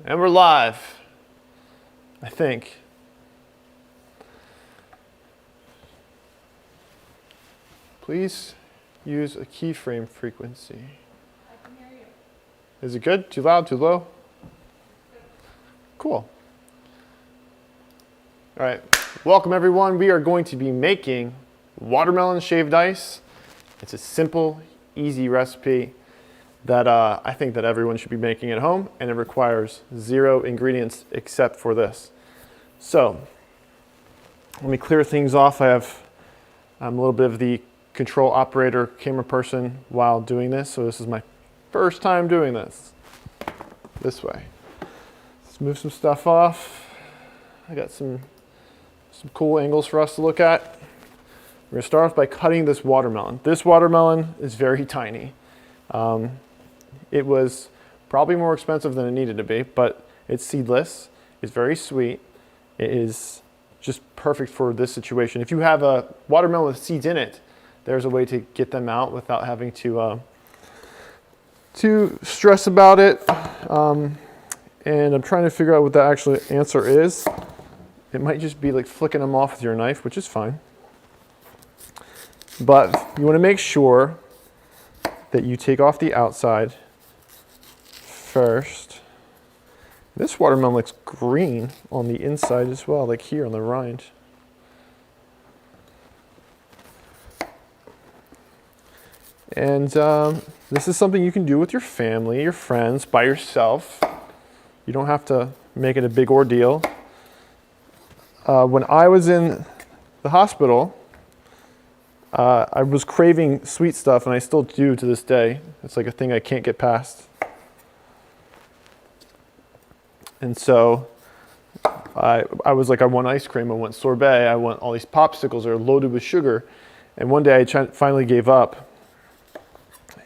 And we're live, I think. Please use a keyframe frequency. I can hear you. Is it good? Too loud? Too low? Cool. All right, welcome everyone. We are going to be making watermelon shaved ice. It's a simple, easy recipe that I think that everyone should be making at home, and it requires 0 ingredients except for this. So let me clear things off. I have a little bit of the control operator camera person while doing this, so this is my first time doing this way. Let's move some stuff off. I got some cool angles for us to look at. We're gonna start off by cutting this watermelon. This watermelon is very tiny. It was probably more expensive than it needed to be, but it's seedless. It's very sweet. It is just perfect for this situation. If you have a watermelon with seeds in it, there's a way to get them out without having to stress about it. And I'm trying to figure out what the actual answer is. It might just be like flicking them off with your knife, which is fine. But you want to make sure that you take off the outside first. This watermelon looks green on the inside as well, like here on the rind. And this is something you can do with your family, your friends, by yourself. You don't have to make it a big ordeal. When I was in the hospital, I was craving sweet stuff, and I still do to this day. It's like a thing I can't get past. And so I was like, I want ice cream, I want sorbet, I want all these popsicles that are loaded with sugar. And one day I finally gave up,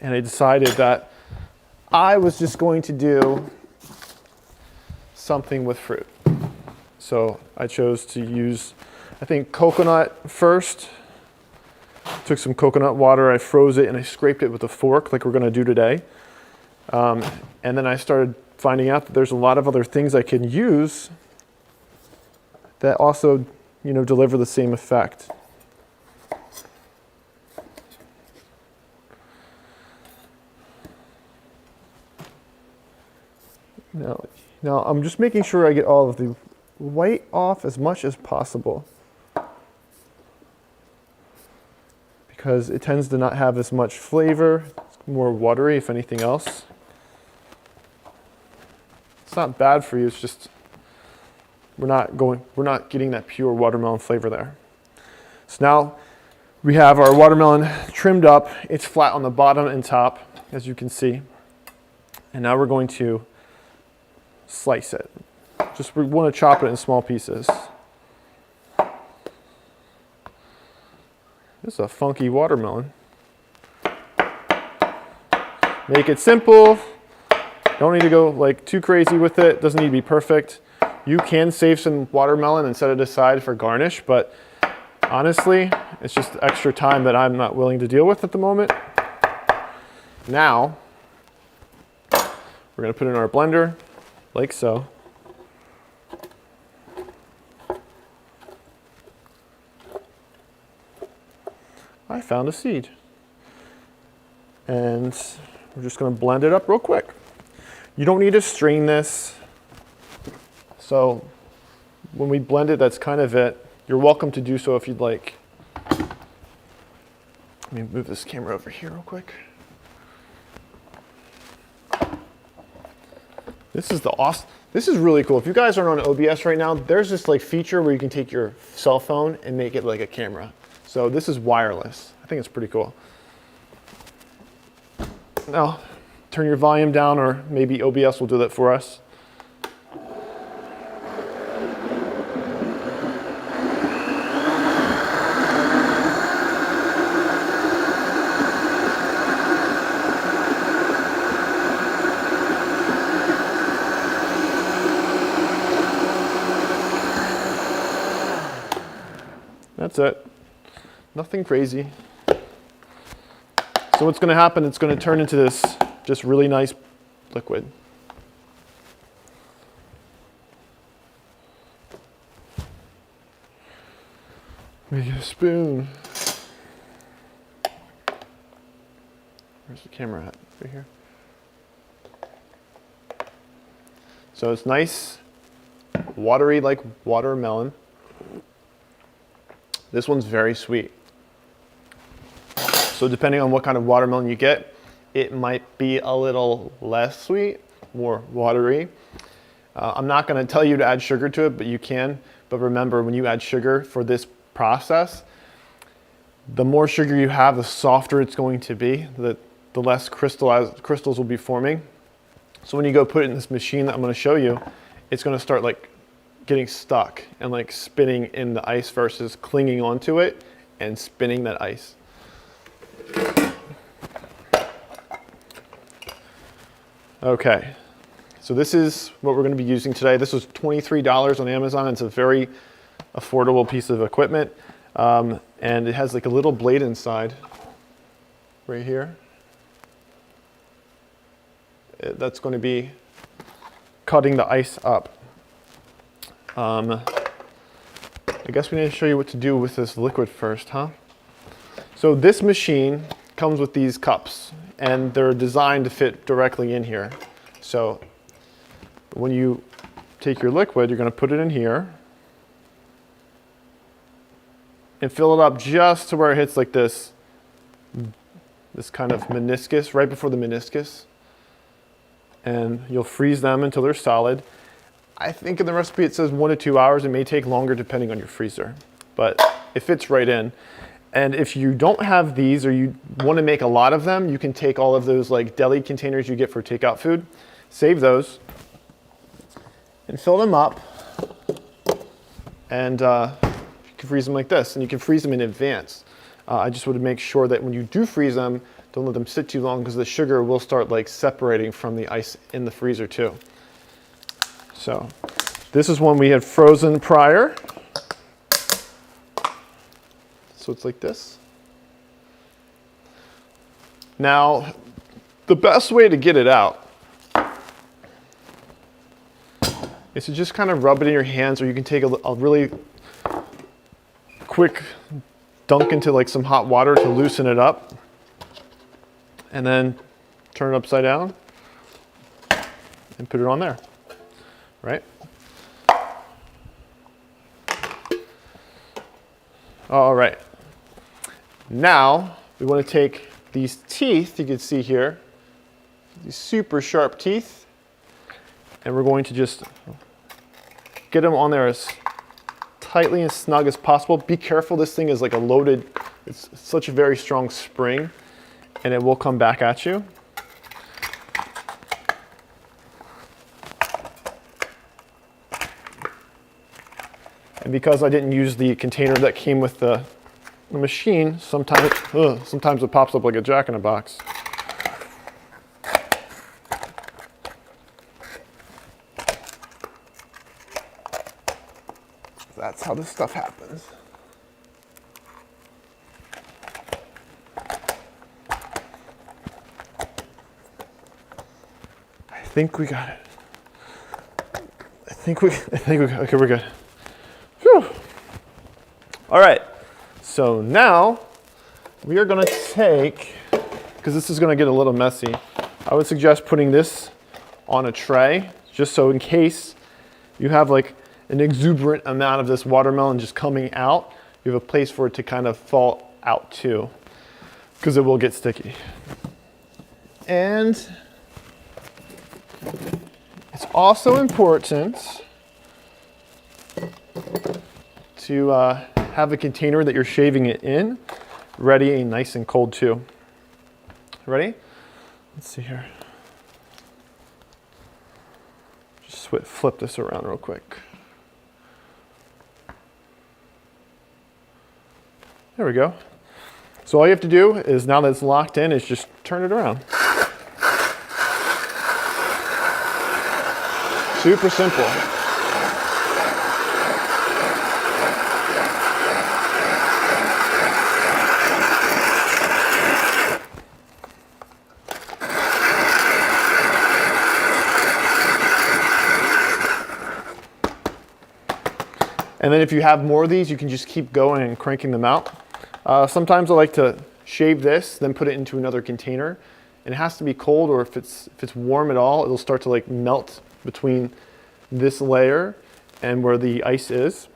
and I decided that I was just going to do something with fruit. So I chose to use, I think, coconut first. Took some coconut water, I froze it, and I scraped it with a fork like we're gonna do today. And then I started finding out that there's a lot of other things I can use that also, deliver the same effect. Now I'm just making sure I get all of the white off as much as possible, because it tends to not have as much flavor. It's more watery, if anything else. It's not bad for you, it's just we're not getting that pure watermelon flavor there. So now we have our watermelon trimmed up. It's flat on the bottom and top, as you can see. And now we're going to slice it. We want to chop it in small pieces. This is a funky watermelon. Make it simple. Don't need to go like too crazy with it. Doesn't need to be perfect. You can save some watermelon and set it aside for garnish, but honestly, it's just extra time that I'm not willing to deal with at the moment. Now, we're gonna put it in our blender, like so. I found a seed. And we're just gonna blend it up real quick. You don't need to strain this. So when we blend it, that's kind of it. You're welcome to do so if you'd like. Let me move this camera over here real quick. This is really cool. If you guys aren't on OBS right now, there's this like feature where you can take your cell phone and make it like a camera. So this is wireless. I think it's pretty cool. Now, turn your volume down, or maybe OBS will do that for us. That's it. Nothing crazy. So what's going to happen, it's going to turn into this just really nice liquid. Let me get a spoon. Where's the camera at? Right here. So it's nice, watery like watermelon. This one's very sweet. So depending on what kind of watermelon you get, it might be a little less sweet, more watery. I'm not going to tell you to add sugar to it, but you can. But remember, when you add sugar for this process, the more sugar you have, the softer it's going to be, the less crystals will be forming. So when you go put it in this machine that I'm going to show you, it's going to start like getting stuck and like spinning in the ice versus clinging onto it and spinning that ice. Okay, so this is what we're going to be using today. This was $23 on Amazon. It's a very affordable piece of equipment. And it has like a little blade inside right here. That's going to be cutting the ice up. I guess we need to show you what to do with this liquid first, huh? So this machine comes with these cups, and they're designed to fit directly in here. So when you take your liquid, you're going to put it in here and fill it up just to where it hits like this kind of meniscus, right before the meniscus. And you'll freeze them until they're solid. I think in the recipe it says 1 to 2 hours. It may take longer depending on your freezer, but it fits right in. And if you don't have these or you want to make a lot of them, you can take all of those like deli containers you get for takeout food, save those, and fill them up. And you can freeze them like this, and you can freeze them in advance. I just would make sure that when you do freeze them, don't let them sit too long because the sugar will start like separating from the ice in the freezer too. So this is one we had frozen prior. So it's like this. Now, the best way to get it out is to just kind of rub it in your hands, or you can take a really quick dunk into like some hot water to loosen it up, and then turn it upside down and put it on there, right? All right. Now we want to take these teeth, you can see here, these super sharp teeth, and we're going to just get them on there as tightly and snug as possible. Be careful, this thing is like a loaded, it's such a very strong spring, and it will come back at you. And because I didn't use the container that came with the machine, sometimes it pops up like a jack-in-a-box. That's how this stuff happens. I think we got it. I think we got it. Okay, we're good. Whew. All right. So now we are going to take, because this is going to get a little messy, I would suggest putting this on a tray, just so in case you have like an exuberant amount of this watermelon just coming out, you have a place for it to kind of fall out to, because it will get sticky. And it's also important to have a container that you're shaving it in ready and nice and cold too. Ready? Let's see here. Just flip this around real quick. There we go. So all you have to do is, now that it's locked in, is just turn it around. Super simple. And then if you have more of these, you can just keep going and cranking them out. Sometimes I like to shave this, then put it into another container. And it has to be cold, or if it's warm at all, it'll start to like melt between this layer and where the ice is.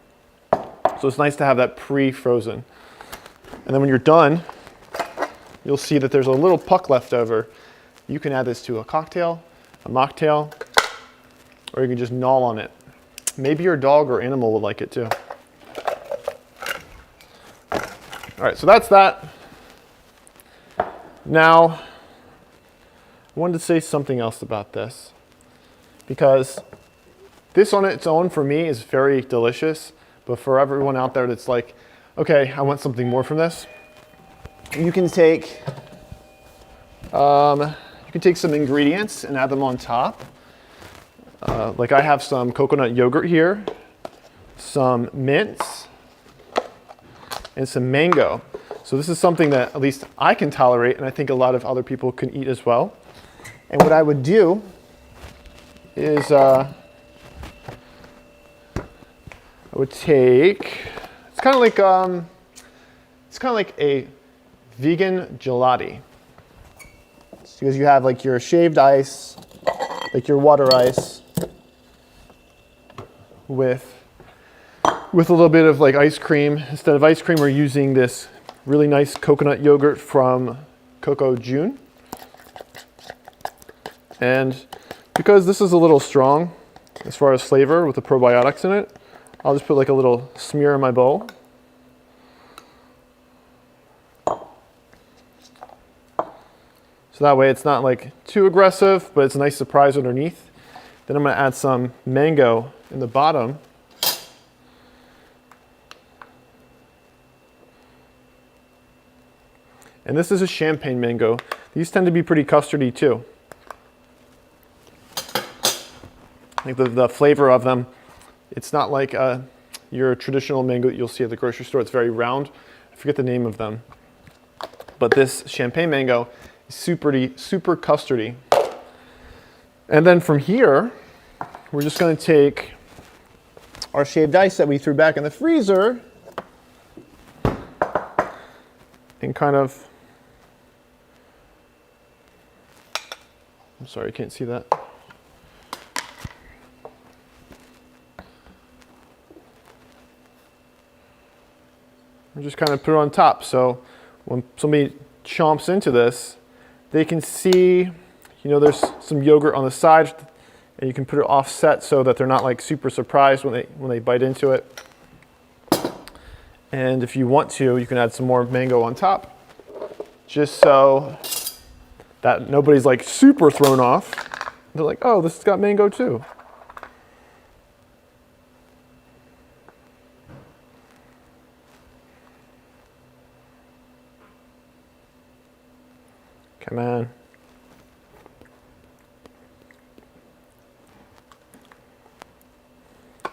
So it's nice to have that pre-frozen. And then when you're done, you'll see that there's a little puck left over. You can add this to a cocktail, a mocktail, or you can just gnaw on it. Maybe your dog or animal would like it too. All right, so that's that. Now, I wanted to say something else about this, because this on its own for me is very delicious, but for everyone out there that's like, okay, I want something more from this, you can take some ingredients and add them on top. Like I have some coconut yogurt here, some mints, and some mango. So this is something that at least I can tolerate, and I think a lot of other people can eat as well. And what I would do is I would take, it's kind of like a vegan gelati. It's because you have like your shaved ice, like your water ice, with a little bit of like ice cream. Instead of ice cream, we're using this really nice coconut yogurt from Coco June. And because this is a little strong as far as flavor with the probiotics in it, I'll just put like a little smear in my bowl. So that way it's not like too aggressive, but it's a nice surprise underneath. Then I'm gonna add some mango in the bottom. And this is a champagne mango. These tend to be pretty custardy too. Like the flavor of them, it's not like your traditional mango that you'll see at the grocery store. It's very round. I forget the name of them. But this champagne mango is super custardy. And then from here, we're just going to take our shaved ice that we threw back in the freezer and kind of, I'm sorry, I can't see that. And just kind of put it on top. So when somebody chomps into this, they can see, you know, there's some yogurt on the side, and you can put it offset so that they're not like super surprised when they bite into it. And if you want to, you can add some more mango on top, just so that nobody's like super thrown off. They're like, oh, this has got mango too. Come on.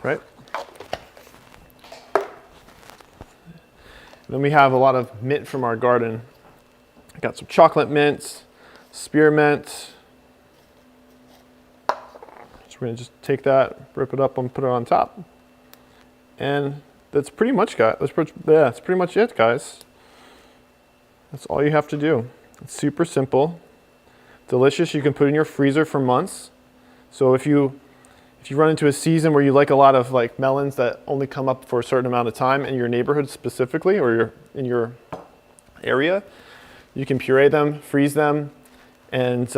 Right? Then we have a lot of mint from our garden. I got some chocolate mints, spearmint. So we're gonna just take that, rip it up and put it on top. And that's pretty much that's pretty much it, guys. That's all you have to do. It's super simple, delicious. You can put in your freezer for months. So if you run into a season where you like a lot of like melons that only come up for a certain amount of time in your neighborhood specifically, or in your area, you can puree them, freeze them, and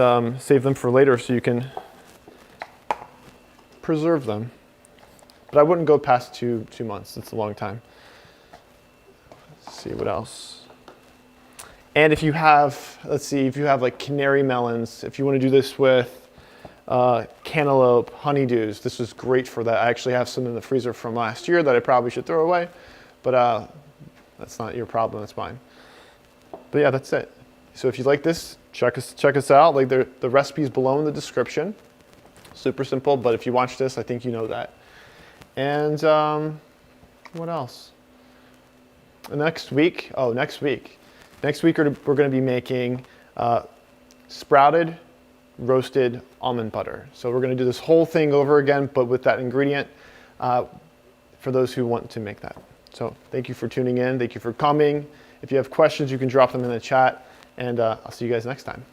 save them for later so you can preserve them. But I wouldn't go past two months. It's a long time. Let's see what else. And if you have, let's see, if you have like canary melons, if you want to do this with cantaloupe, honeydews, this is great for that. I actually have some in the freezer from last year that I probably should throw away, but that's not your problem, that's mine. But yeah, that's it. So if you like this, check us out. Like the recipe's below in the description. Super simple, but if you watch this, I think you know that. And what else? Next week, we're going to be making sprouted roasted almond butter. So we're going to do this whole thing over again, but with that ingredient. For for those who want to make that. So thank you for tuning in. Thank you for coming. If you have questions, you can drop them in the chat, and I'll see you guys next time.